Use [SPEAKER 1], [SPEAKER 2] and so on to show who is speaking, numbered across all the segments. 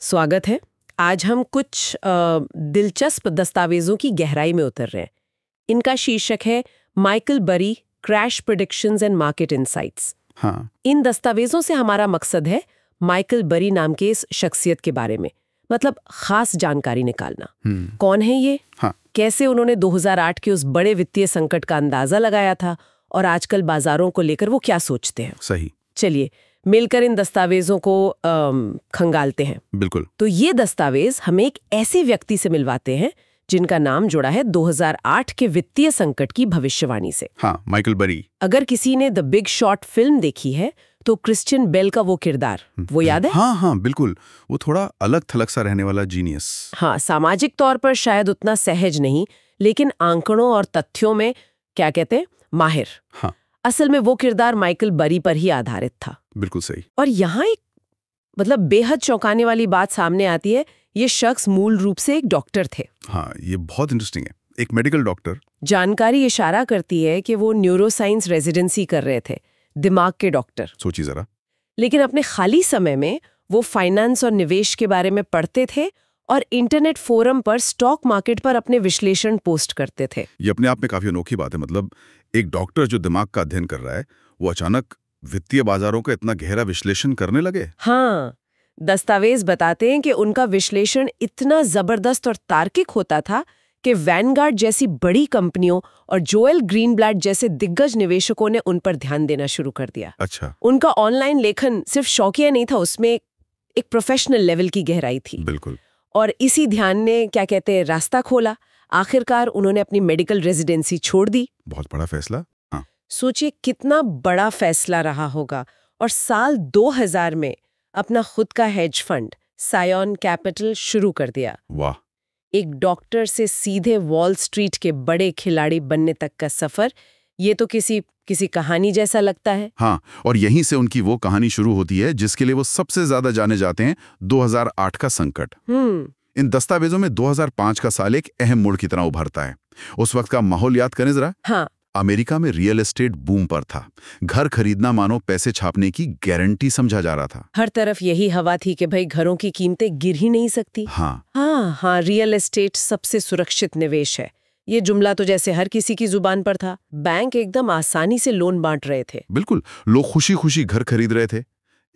[SPEAKER 1] स्वागत है। आज हम कुछ दिलचस्प दस्तावेजों की गहराई में उतर रहे हैं। इनका शीर्षक है माइकल बरी crash predictions and market insights.
[SPEAKER 2] हाँ।
[SPEAKER 1] इन दस्तावेजों से हमारा मकसद है माइकल बरी नाम के इस शख्सियत के बारे में मतलब खास जानकारी निकालना। कौन है ये?
[SPEAKER 2] हाँ।
[SPEAKER 1] कैसे उन्होंने 2008 के उस बड़े वित्तीय संकट का अंदाजा लगाया था और आजकल बाजारों को लेकर वो क्या सोचते हैं।
[SPEAKER 2] सही।
[SPEAKER 1] चलिए मिलकर इन दस्तावेजों को खंगालते हैं।
[SPEAKER 2] बिल्कुल।
[SPEAKER 1] तो ये दस्तावेज हमें एक ऐसे व्यक्ति से मिलवाते हैं जिनका नाम जुड़ा है 2008 के वित्तीय संकट की भविष्यवाणी से।
[SPEAKER 2] हाँ, माइकल बरी।
[SPEAKER 1] अगर किसी ने द बिग शॉर्ट फिल्म देखी है तो क्रिश्चियन बेल का वो किरदार वो याद है?
[SPEAKER 2] हाँ हाँ बिल्कुल, वो थोड़ा अलग थलग सा रहने वाला जीनियस।
[SPEAKER 1] हाँ, सामाजिक तौर पर शायद उतना सहज नहीं, लेकिन आंकड़ों और तथ्यों में क्या कहते हैं, माहिर।
[SPEAKER 2] हाँ।
[SPEAKER 1] असल में वो किरदार माइकल बरी पर ही आधारित था।
[SPEAKER 2] बिल्कुल सही।
[SPEAKER 1] और यहाँ एक बेहद चौंकाने वाली बात सामने आती है। ये शख्स मूल रूप से एक डॉक्टर थे।
[SPEAKER 2] हाँ, ये बहुत इंटरेस्टिंग है। एक मेडिकल डॉक्टर।
[SPEAKER 1] जानकारी इशारा करती है कि वो न्यूरोसाइंस रेजिडेंसी कर रहे थे, दिमाग के डॉक्टर।
[SPEAKER 2] सोचिए जरा।
[SPEAKER 1] लेकिन अपने खाली समय में वो फाइनेंस और निवेश के बारे में पढ़ते थे और इंटरनेट फोरम पर स्टॉक मार्केट पर अपने विश्लेषण पोस्ट करते थे।
[SPEAKER 2] ये अपने आप में काफी अनोखी बात है। मतलब एक डॉक्टर जो दिमाग का अध्ययन कर रहा है, वो अचानक वित्तीय बाजारों का इतना गहरा विश्लेषण करने लगे।
[SPEAKER 1] हाँ, दस्तावेज बताते हैं कि उनका विश्लेषण इतना जबरदस्त और तार्किक होता था कि वैनगार्ड जैसी बड़ी कंपनियों और जोएल ग्रीनब्लैट जैसे दिग्गज निवेशकों ने उन पर ध्यान देना शुरू कर दिया।
[SPEAKER 2] अच्छा।
[SPEAKER 1] उनका ऑनलाइन लेखन सिर्फ शौकिया नहीं था, उसमें एक प्रोफेशनल लेवल की गहराई थी।
[SPEAKER 2] बिल्कुल।
[SPEAKER 1] और इसी ध्यान ने क्या कहते हैं रास्ता खोला। आखिरकार उन्होंने अपनी मेडिकल रेजिडेंसी छोड़ दी।
[SPEAKER 2] बहुत बड़ा फैसला। हाँ।
[SPEAKER 1] सोचिए कितना बड़ा फैसला रहा होगा। और साल 2000 में अपना खुद का हेज फंड सायोन कैपिटल शुरू कर दिया।
[SPEAKER 2] वाह।
[SPEAKER 1] एक डॉक्टर से सीधे वॉल स्ट्रीट के बड़े खिलाड़ी बनने तक का सफर, ये तो किसी कहानी जैसा लगता है।
[SPEAKER 2] हाँ, और यहीं से उनकी वो कहानी शुरू होती है जिसके लिए वो सबसे ज्यादा जाने जाते हैं, 2008 का संकट। इन दस्तावेजों में 2005 का साल एक अहम मोड़ की तरह उभरता है। उस वक्त का माहौल याद करें जरा।
[SPEAKER 1] हाँ।
[SPEAKER 2] अमेरिका में रियल एस्टेट बूम पर था। घर खरीदना मानो पैसे छापने की गारंटी समझा जा रहा था।
[SPEAKER 1] हर तरफ यही हवा थी कि भाई घरों की कीमतें गिर ही नहीं सकती। हाँ, रियल एस्टेट सबसे सुरक्षित निवेश है। ये जुमला तो जैसे हर किसी की जुबान पर था। बैंक एकदम आसानी से लोन बांट रहे थे।
[SPEAKER 2] बिल्कुल, लोग खुशी खुशी घर खरीद रहे थे।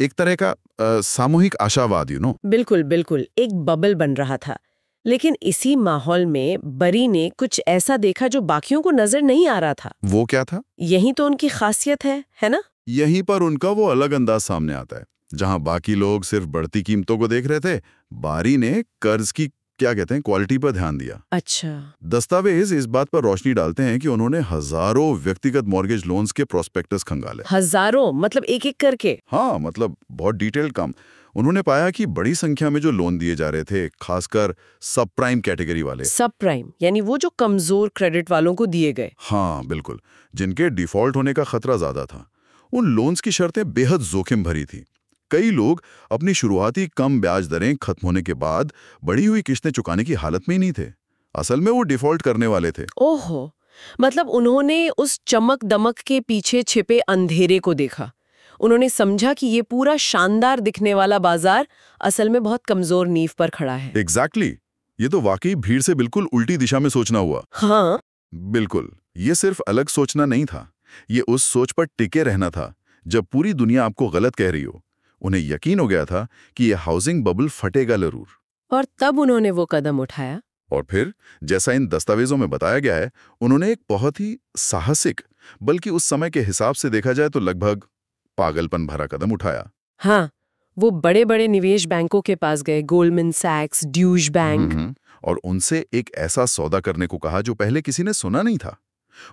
[SPEAKER 2] एक तरह का सामूहिक आशावाद,
[SPEAKER 1] बिल्कुल बिल्कुल, एक बबल बन रहा था। लेकिन इसी माहौल में बरी ने कुछ ऐसा देखा जो बाकियों को नजर नहीं आ रहा था।
[SPEAKER 2] वो क्या था?
[SPEAKER 1] यही तो उनकी खासियत है ना?
[SPEAKER 2] यहीं पर उनका वो अलग अंदाज सामने आता है। जहां बाकी लोग सिर्फ बढ़ती कीमतों को देख रहे थे, बारी ने कर्ज की क्वालिटी पर ध्यान दिया।
[SPEAKER 1] अच्छा।
[SPEAKER 2] दस्तावेज इस बात पर रोशनी डालते हैं कि उन्होंने हजारों व्यक्तिगत मॉर्गेज लोन्स के प्रोस्पेक्टस खंगाले।
[SPEAKER 1] हजारों मतलब एक-एक करके?
[SPEAKER 2] हाँ, मतलब बहुत डिटेल्ड काम। उन्होंने पाया कि बड़ी संख्या में जो लोन दिए जा रहे थे, खासकर सब प्राइम कैटेगरी वाले।
[SPEAKER 1] सब प्राइम यानी वो जो कमजोर क्रेडिट वालों को दिए गए।
[SPEAKER 2] हाँ बिल्कुल, जिनके डिफॉल्ट होने का खतरा ज्यादा था। उन लोन्स की शर्तें बेहद जोखिम भरी थी। कई लोग अपनी शुरुआती कम ब्याज दरें खत्म होने के बाद बढ़ी हुई किस्तें चुकाने की हालत में ही नहीं थे। असल में वो डिफॉल्ट करने वाले थे।
[SPEAKER 1] ओहो, मतलब उन्होंने उस चमक दमक के पीछे छिपे अंधेरे को देखा। उन्होंने समझा कि ये पूरा शानदार दिखने वाला बाजार असल में बहुत कमजोर नींव पर खड़ा है।
[SPEAKER 2] एग्जैक्टली। ये तो वाकई भीड़ से बिल्कुल उल्टी दिशा में सोचना हुआ।
[SPEAKER 1] हाँ
[SPEAKER 2] बिल्कुल, ये सिर्फ अलग सोचना नहीं था, ये उस सोच पर टिके रहना था जब पूरी दुनिया आपको गलत कह रही हो। उन्हें यकीन हो गया था कि ये हाउसिंग बबल फटेगा जरूर।
[SPEAKER 1] और तब उन्होंने वो कदम उठाया।
[SPEAKER 2] और फिर जैसा इन दस्तावेजों में बताया गया है, उन्होंने एक बहुत ही साहसिक, बल्कि उस समय के हिसाब से देखा जाए तो लगभग पागलपन भरा कदम उठाया।
[SPEAKER 1] हाँ, वो बड़े बड़े निवेश बैंकों के पास गए, गोल्डमैन सैक्स, ड्यूश बैंक।
[SPEAKER 2] और उनसे एक ऐसा सौदा करने को कहा जो पहले किसी ने सुना नहीं था।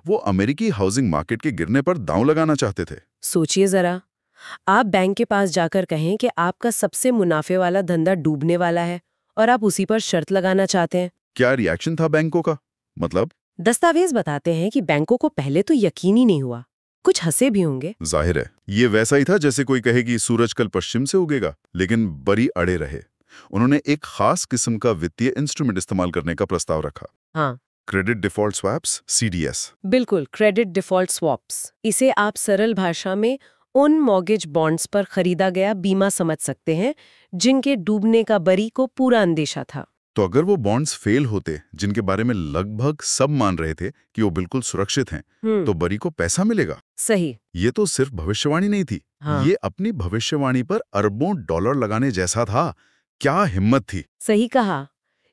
[SPEAKER 2] वो अमेरिकी हाउसिंग मार्केट के गिरने पर दांव लगाना चाहते थे।
[SPEAKER 1] सोचिए जरा, आप बैंक के पास जाकर कहें कि आपका सबसे मुनाफे वाला धंधा डूबने वाला है और आप उसी पर शर्त लगाना चाहते हैं।
[SPEAKER 2] क्या रिएक्शन था बैंकों का? मतलब
[SPEAKER 1] दस्तावेज बताते हैं कि बैंकों को पहले तो यकीन ही नहीं हुआ, कुछ हंसे भी होंगे।
[SPEAKER 2] जाहिर है, ये वैसा ही था जैसे कोई कहे कि सूरज कल पश्चिम से उगेगा। लेकिन बरी अड़े रहे। उन्होंने एक खास किस्म का वित्तीय इंस्ट्रूमेंट इस्तेमाल करने का प्रस्ताव रखा।
[SPEAKER 1] हाँ,
[SPEAKER 2] क्रेडिट डिफॉल्ट स्वैप्स, CDS।
[SPEAKER 1] बिल्कुल, क्रेडिट डिफॉल्ट स्वैप्स। इसे आप सरल भाषा में उन मॉर्गेज बॉन्ड्स पर खरीदा गया बीमा समझ सकते हैं जिनके डूबने का बरी को पूरा अंदेशा था।
[SPEAKER 2] तो अगर वो बॉन्ड्स फेल होते, जिनके बारे में लगभग सब मान रहे थे कि वो बिल्कुल सुरक्षित हैं, तो बरी को पैसा मिलेगा।
[SPEAKER 1] सही।
[SPEAKER 2] ये तो सिर्फ भविष्यवाणी नहीं थी,
[SPEAKER 1] हाँ।
[SPEAKER 2] ये अपनी भविष्यवाणी पर अरबों डॉलर लगाने जैसा था। क्या हिम्मत थी!
[SPEAKER 1] सही कहा।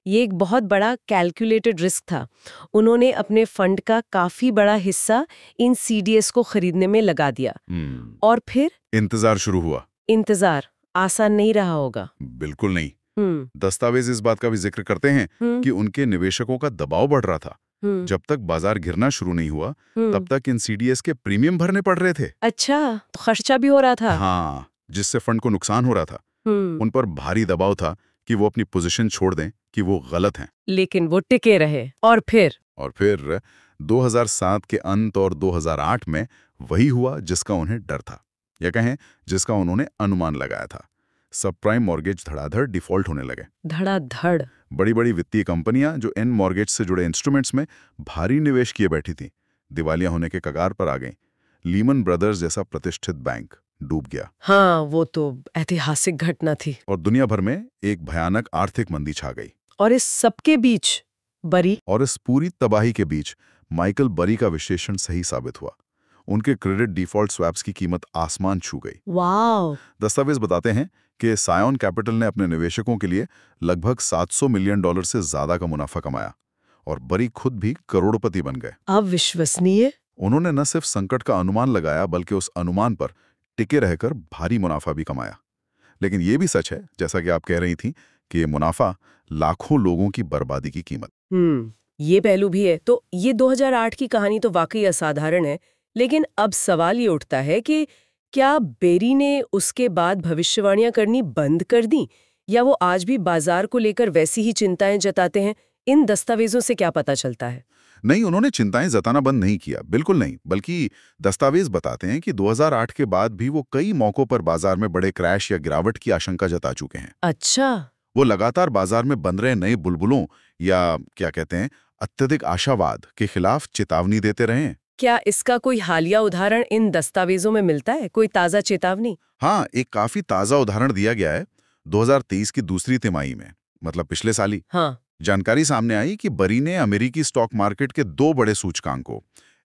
[SPEAKER 1] ये एक बहुत बड़ा कैलकुलेटेड रिस्क था। उन्होंने अपने फंड का काफी बड़ा हिस्सा इन सीडीएस को खरीदने में लगा दिया। और फिर
[SPEAKER 2] इंतजार शुरू हुआ।
[SPEAKER 1] इंतजार आसान नहीं रहा होगा।
[SPEAKER 2] बिल्कुल नहीं। दस्तावेज इस बात का भी जिक्र करते हैं कि उनके निवेशकों का दबाव बढ़ रहा था। जब तक बाजार गिरना शुरू नहीं हुआ, तब तक इन सीडीएस के प्रीमियम भरने पड़ रहे थे।
[SPEAKER 1] अच्छा, तो खर्चा भी हो रहा था।
[SPEAKER 2] हाँ, जिससे फंड को नुकसान हो रहा था। उन पर भारी दबाव था कि वो अपनी पोजीशन छोड़ दें, कि वो गलत हैं।
[SPEAKER 1] लेकिन वो टिके रहे। और फिर
[SPEAKER 2] 2007 के अंत और 2008 में वही हुआ जिसका उन्हें डर था, या कहें जिसका उन्होंने अनुमान लगाया था। सब प्राइम मॉर्गेज धड़ाधड़ डिफॉल्ट होने लगे।
[SPEAKER 1] धड़ाधड़।
[SPEAKER 2] बड़ी बड़ी वित्तीय कंपनियां जो इन मॉर्गेज से जुड़े इंस्ट्रूमेंट्स में भारी निवेश किए बैठी थीं, दिवालिया होने के कगार पर आ गईं। लीमन ब्रदर्स जैसा प्रतिष्ठित बैंक डूब गया।
[SPEAKER 1] हाँ, वो तो ऐतिहासिक घटना थी।
[SPEAKER 2] और दुनिया भर में एक भयानक आर्थिक मंदी छा गई।
[SPEAKER 1] और इस सबके बीच
[SPEAKER 2] इस पूरी तबाही के बीच माइकल बरी का विश्लेषण सही साबित हुआ। उनके क्रेडिट डिफॉल्ट स्वैप्स की कीमत आसमान छू गई।
[SPEAKER 1] वाव!
[SPEAKER 2] दस्तावेज बताते हैं कि सायोन कैपिटल ने अपने निवेशकों के लिए लगभग $700 मिलियन से ज्यादा का मुनाफा कमाया, और बरी खुद भी करोड़पति बन गए।
[SPEAKER 1] अविश्वसनीय।
[SPEAKER 2] उन्होंने न सिर्फ संकट का अनुमान लगाया, बल्कि उस अनुमान पर टिके रहकर भारी मुनाफा भी कमाया। लेकिन ये भी सच है, जैसा कि आप कह रही थी, कि ये मुनाफा लाखों लोगों की बर्बादी की कीमत।
[SPEAKER 1] ये पहलू भी है। तो ये 2008 की कहानी तो वाकई असाधारण है, लेकिन अब सवाल ये उठता है कि क्या बेरी ने उसके बाद भविष्यवाणियां करनी बंद कर दी, या वो आज भी बाजार को लेकर वैसी ही चिंताएं जताते हैं? इन दस्तावेजों से क्या पता चलता है?
[SPEAKER 2] नहीं, उन्होंने चिंताएं जताना बंद नहीं किया, बिल्कुल नहीं। बल्कि दस्तावेज बताते हैं कि 2008 के बाद भी वो कई मौकों पर बाजार में बड़े क्रैश या गिरावट की आशंका जता चुके हैं।
[SPEAKER 1] अच्छा।
[SPEAKER 2] वो लगातार बाजार में बन रहे नए बुलबुलों, या क्या कहते हैं, अत्यधिक आशावाद के खिलाफ चेतावनी देते रहे हैं।
[SPEAKER 1] क्या इसका कोई हालिया उदाहरण इन दस्तावेजों में मिलता है? कोई ताजा चेतावनी?
[SPEAKER 2] हाँ, एक काफी ताजा उदाहरण दिया गया है 2023 की दूसरी तिमाही में, मतलब पिछले साल ही।
[SPEAKER 1] हाँ।
[SPEAKER 2] जानकारी सामने आई कि बरी ने अमेरिकी स्टॉक मार्केट के 2 बड़े सूचकांकों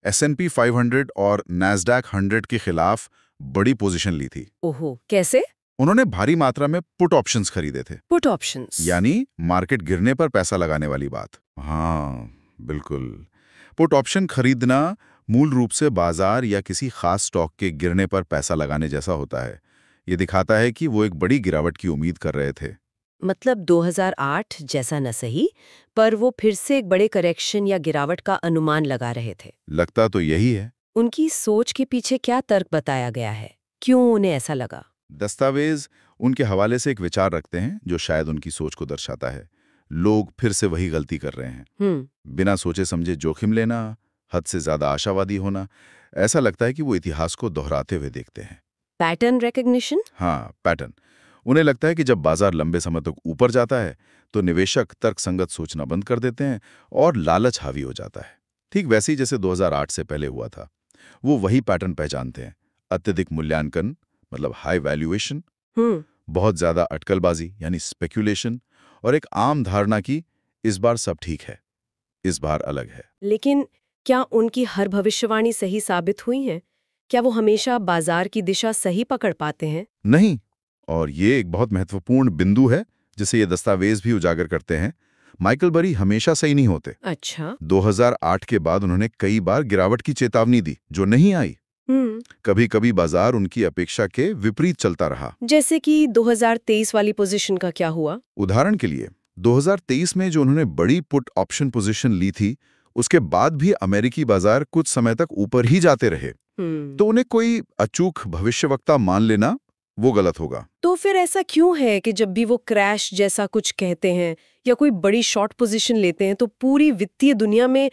[SPEAKER 2] S&P 500 और नैस्डैक 100 के खिलाफ बड़ी पोजीशन ली थी।
[SPEAKER 1] ओहो, कैसे?
[SPEAKER 2] उन्होंने भारी मात्रा में पुट ऑप्शंस खरीदे थे।
[SPEAKER 1] Put options?
[SPEAKER 2] यानी मार्केट गिरने पर पैसा लगाने वाली बात। हाँ, बिल्कुल। पुट ऑप्शन खरीदना मूल रूप से बाजार या किसी खास स्टॉक के गिरने पर पैसा लगाने जैसा होता है। ये दिखाता है कि वो एक बड़ी गिरावट की उम्मीद कर रहे थे।
[SPEAKER 1] मतलब 2008 जैसा न सही, पर वो फिर से एक बड़े करेक्शन या गिरावट का अनुमान लगा रहे थे।
[SPEAKER 2] लगता तो यही है।
[SPEAKER 1] उनकी सोच के पीछे क्या तर्क बताया गया है? क्यों उन्हें ऐसा लगा?
[SPEAKER 2] दस्तावेज उनके हवाले से एक विचार रखते हैं जो शायद उनकी सोच को दर्शाता है। लोग फिर से वही गलती कर रहे हैं। बिना सोचे समझे जोखिम लेना, हद से ज्यादा आशावादी होना। ऐसा लगता है कि वो इतिहास को दोहराते हुए देखते हैं।
[SPEAKER 1] Pattern recognition?
[SPEAKER 2] हाँ, पैटर्न। उन्हें लगता है कि जब बाजार लंबे समय तक ऊपर जाता है, तो निवेशक तर्कसंगत सोचना बंद कर देते हैं और लालच हावी हो जाता है। ठीक वैसे ही जैसे 2008 से पहले हुआ था। वो वही पैटर्न पहचानते हैं। अत्यधिक मूल्यांकन, मतलब हाई वैल्यूएशन, बहुत ज्यादा अटकलबाजी यानी स्पेक्यूलेशन, और एक आम धारणा की इस बार सब ठीक है, इस बार अलग है।
[SPEAKER 1] लेकिन क्या उनकी हर भविष्यवाणी सही साबित हुई है? क्या वो हमेशा बाजार की दिशा सही पकड़ पाते हैं?
[SPEAKER 2] नहीं, और ये एक बहुत महत्वपूर्ण बिंदु है जिसे ये दस्तावेज भी उजागर करते हैं। माइकल बरी हमेशा सही नहीं होते।
[SPEAKER 1] अच्छा।
[SPEAKER 2] 2008 के बाद उन्होंने कई बार गिरावट की चेतावनी दी जो नहीं आई। कभी कभी बाजार उनकी अपेक्षा के विपरीत चलता रहा।
[SPEAKER 1] जैसे कि 2023 वाली पोजीशन का क्या हुआ?
[SPEAKER 2] उदाहरण के लिए 2023 में जो उन्होंने बड़ी पुट ऑप्शन पोजीशन ली थी, उसके बाद भी अमेरिकी बाजार कुछ समय तक ऊपर ही जाते रहे। तो उन्हें कोई अचूक भविष्यवक्ता मान लेना वो गलत होगा।
[SPEAKER 1] तो फिर ऐसा क्यों है कि जब भी वो क्रैश जैसा कुछ कहते हैं या कोई बड़ी शॉर्ट पोजीशन लेते हैं तो पूरी वित्तीय दुनिया में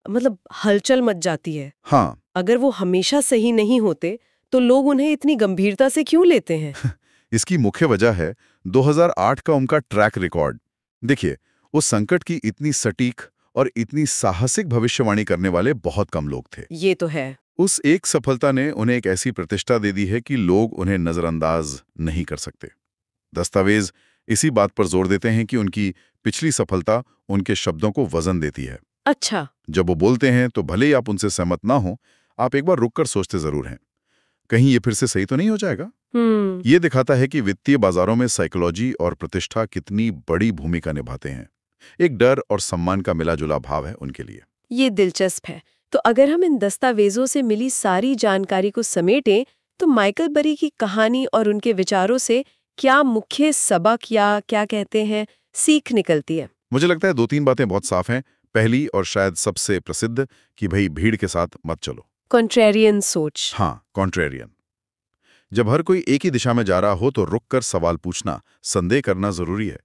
[SPEAKER 1] मतलब हलचल मच जाती है?
[SPEAKER 2] हाँ,
[SPEAKER 1] अगर वो हमेशा सही नहीं होते तो लोग उन्हें इतनी गंभीरता से क्यों लेते हैं?
[SPEAKER 2] इसकी मुख्य वजह है 2008 का उनका ट्रैक रिकॉर्ड। देखिए, उस संकट की इतनी सटीक और इतनी साहसिक भविष्यवाणी करने वाले बहुत कम लोग थे।
[SPEAKER 1] ये तो है।
[SPEAKER 2] उस एक सफलता ने उन्हें एक ऐसी प्रतिष्ठा दे दी है कि लोग उन्हें नजरअंदाज नहीं कर सकते। दस्तावेज इसी बात पर जोर देते हैं कि उनकी पिछली सफलता उनके शब्दों को वजन देती है।
[SPEAKER 1] अच्छा।
[SPEAKER 2] जब वो बोलते हैं तो भले ही आप उनसे सहमत ना हो, आप एक बार रुककर सोचते जरूर हैं, कहीं ये फिर से सही तो नहीं हो जाएगा। ये दिखाता है कि वित्तीय बाजारों में साइकोलॉजी और प्रतिष्ठा कितनी बड़ी भूमिका निभाते हैं। एक डर और सम्मान का मिला-जुला भाव है उनके लिए।
[SPEAKER 1] ये दिलचस्प है। तो अगर हम इन दस्तावेजों से मिली सारी जानकारी को समेटें तो माइकल बरी की कहानी और उनके विचारों से क्या मुख्य सबक या क्या कहते हैं सीख निकलती है?
[SPEAKER 2] मुझे लगता है 2-3 बातें बहुत साफ हैं। पहली और शायद सबसे प्रसिद्ध कि भाई भीड़ के साथ मत चलो।
[SPEAKER 1] कॉन्ट्रेरियन सोच।
[SPEAKER 2] हाँ, कॉन्ट्रेरियन। जब हर कोई एक ही दिशा में जा रहा हो तो रुककर सवाल पूछना, संदेह करना जरूरी है।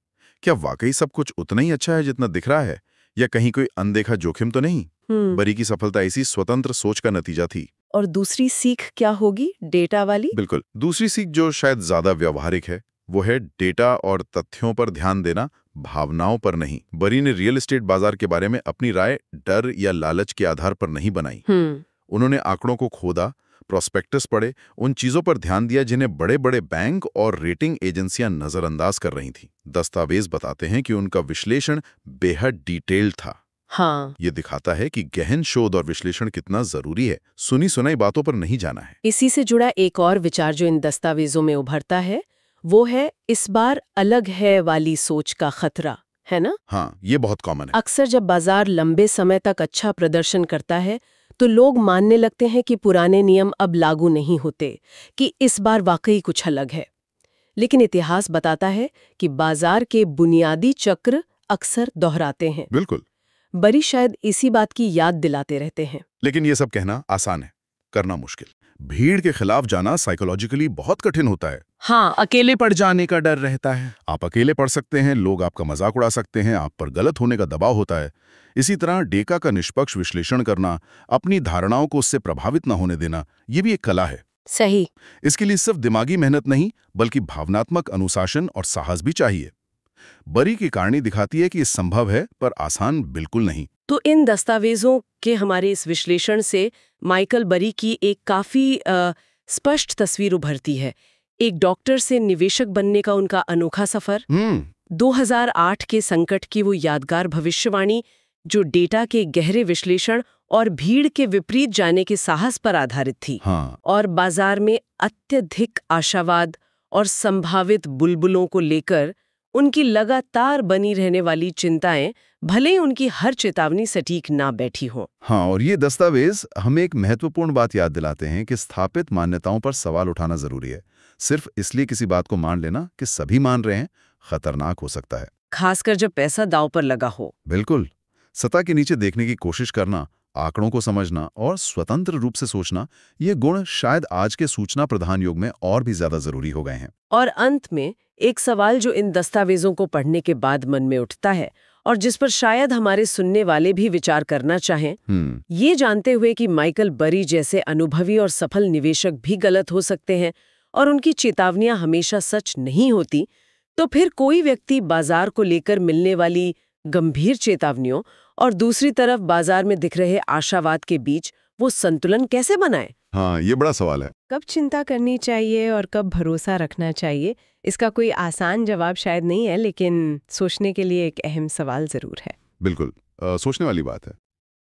[SPEAKER 2] क्या वाकई सब कुछ उतना ही अच्छा है जितना दिख रहा है, या कहीं कोई अनदेखा जोखिम तो नहीं? बरी की सफलता इसी स्वतंत्र सोच का नतीजा थी।
[SPEAKER 1] और दूसरी सीख क्या होगी, डेटा वाली?
[SPEAKER 2] बिल्कुल। दूसरी सीख जो शायद ज्यादा व्यवहारिक है वो है डेटा और तथ्यों पर ध्यान देना, भावनाओं पर नहीं। बरी ने रियल एस्टेट बाजार के बारे में अपनी राय डर या लालच के आधार पर नहीं बनाई। उन्होंने आंकड़ों को खोदा, प्रोस्पेक्टस पढ़े, उन चीजों पर ध्यान दिया जिन्हें बड़े बड़े बैंक और रेटिंग एजेंसियां नजरअंदाज कर रही थीं। दस्तावेज बताते हैं कि उनका विश्लेषण बेहद डिटेल्ड था।
[SPEAKER 1] हाँ।
[SPEAKER 2] ये दिखाता है कि गहन शोध और विश्लेषण कितना जरूरी है, सुनी सुनाई बातों पर नहीं जाना है।
[SPEAKER 1] इसी से जुड़ा एक और विचार जो इन दस्तावेजों में उभरता है वो है इस बार अलग है वाली सोच का खतरा, है ना?
[SPEAKER 2] हाँ, ये बहुत कॉमन है।
[SPEAKER 1] अक्सर जब बाजार लंबे समय तक अच्छा प्रदर्शन करता है तो लोग मानने लगते हैं कि पुराने नियम अब लागू नहीं होते, कि इस बार वाकई कुछ अलग है। लेकिन इतिहास बताता है कि बाजार के बुनियादी चक्र अक्सर दोहराते हैं।
[SPEAKER 2] बिल्कुल।
[SPEAKER 1] बरी शायद इसी बात की याद दिलाते रहते हैं।
[SPEAKER 2] लेकिन ये सब कहना आसान है, करना मुश्किल। भीड़ के खिलाफ जाना साइकोलॉजिकली बहुत कठिन होता है।
[SPEAKER 1] हाँ,
[SPEAKER 2] अकेले पड़ जाने का डर रहता है। आप अकेले पड़ सकते हैं, लोग आपका मजाक उड़ा सकते हैं, आप पर गलत होने का दबाव होता है। इसी तरह डेटा का निष्पक्ष विश्लेषण करना, अपनी धारणाओं को उससे प्रभावित न होने देना, ये भी एक कला है।
[SPEAKER 1] सही।
[SPEAKER 2] इसके लिए सिर्फ दिमागी मेहनत नहीं बल्कि भावनात्मक अनुशासन और साहस भी चाहिए। बरी की कहानी दिखाती है कि ये संभव है, पर आसान बिल्कुल नहीं।
[SPEAKER 1] तो इन दस्तावेजों के हमारे इस विश्लेषण से माइकल बरी की एक काफी स्पष्ट तस्वीर उभरती है। एक डॉक्टर से निवेशक बनने का उनका अनोखा सफर, 2008 के संकट की वो यादगार भविष्यवाणी जो डेटा के गहरे विश्लेषण और भीड़ के विपरीत जाने के साहस पर आधारित थी।
[SPEAKER 2] हाँ।
[SPEAKER 1] और बाजार में अत्यधिक आशावाद और संभावित बुलबुलों को लेकर उनकी लगातार बनी रहने वाली चिंताएं, भले ही उनकी हर चेतावनी सटीक ना बैठी हो।
[SPEAKER 2] हाँ, और ये दस्तावेज हमें एक महत्वपूर्ण बात याद दिलाते हैं कि स्थापित मान्यताओं पर सवाल उठाना जरूरी है। सिर्फ इसलिए किसी बात को मान लेना कि सभी मान रहे हैं, खतरनाक हो सकता है।
[SPEAKER 1] खासकर जब पैसा दांव पर लगा हो।
[SPEAKER 2] बिल्कुल। सतह के नीचे देखने की कोशिश करना, आंकड़ों को समझना और स्वतंत्र रूप से सोचना, ये गुण शायद आज के सूचना प्रधान युग में और भी ज्यादा जरूरी हो गए हैं।
[SPEAKER 1] और अंत में एक सवाल जो इन दस्तावेजों को पढ़ने के बाद मन में उठता है और जिस पर शायद हमारे सुनने वाले भी विचार करना चाहें, ये जानते हुए कि माइकल बरी जैसे अनुभवी और सफल निवेशक भी गलत हो सकते हैं और उनकी चेतावनियां हमेशा सच नहीं होती, तो फिर कोई व्यक्ति बाजार को लेकर मिलने वाली गंभीर चेतावनियों और दूसरी तरफ बाजार में दिख रहे आशावाद के बीच वो संतुलन कैसे बनाए?
[SPEAKER 2] हाँ, ये बड़ा सवाल है।
[SPEAKER 1] कब चिंता करनी चाहिए और कब भरोसा रखना चाहिए, इसका कोई आसान जवाब शायद नहीं है, लेकिन सोचने के लिए एक अहम सवाल जरूर है।
[SPEAKER 2] बिल्कुल, सोचने वाली बात है।